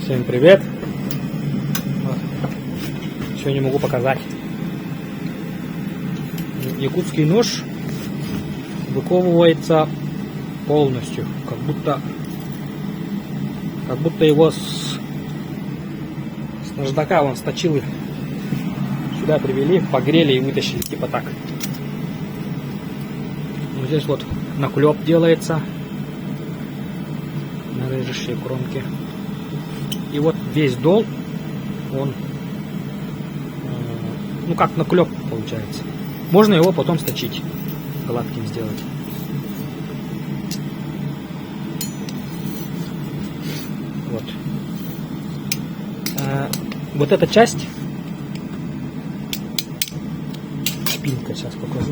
Всем привет! Вот. Сегодня могу показать. Якутский нож выковывается полностью, как будто его с наждака вон сточилы сюда привели, погрели и вытащили, типа так. Вот здесь вот наклеп делается на режущей кромке. И вот весь дол, он, ну как наклеп получается. Можно его потом сточить, гладким сделать. Вот. Вот эта часть, спинка, сейчас покажу.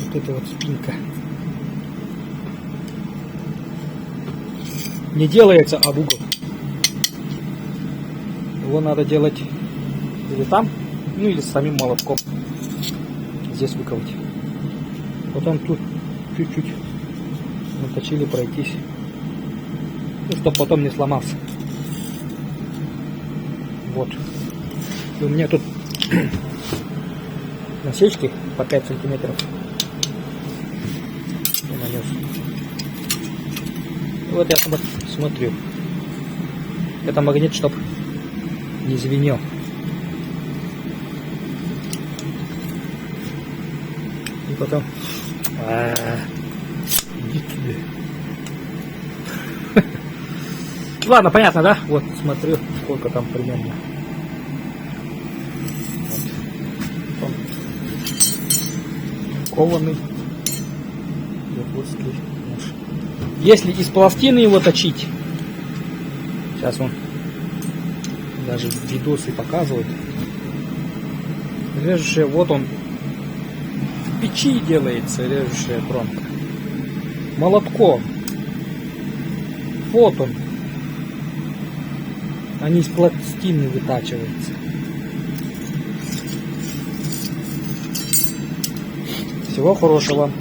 Вот это вот спинка. Не делается об угол. Его надо делать или там, ну или с самим молотком. Здесь выковать. Потом тут чуть-чуть наточили пройтись. Ну, чтобы потом не сломался. Вот. И у меня тут насечки по 5 сантиметров. Я нанес. Вот я смотрю. Это магнит, чтоб не звенел. И потом... Иди туда. Ладно, понятно, да? Вот, смотрю, сколько там примерно. Вот. Кованый якутский нож. Если из пластины его точить, сейчас он даже видосы показывает, режущая, вот он в печи делается, режущая кромка, молотком, вот он, они из пластины вытачиваются. Всего хорошего.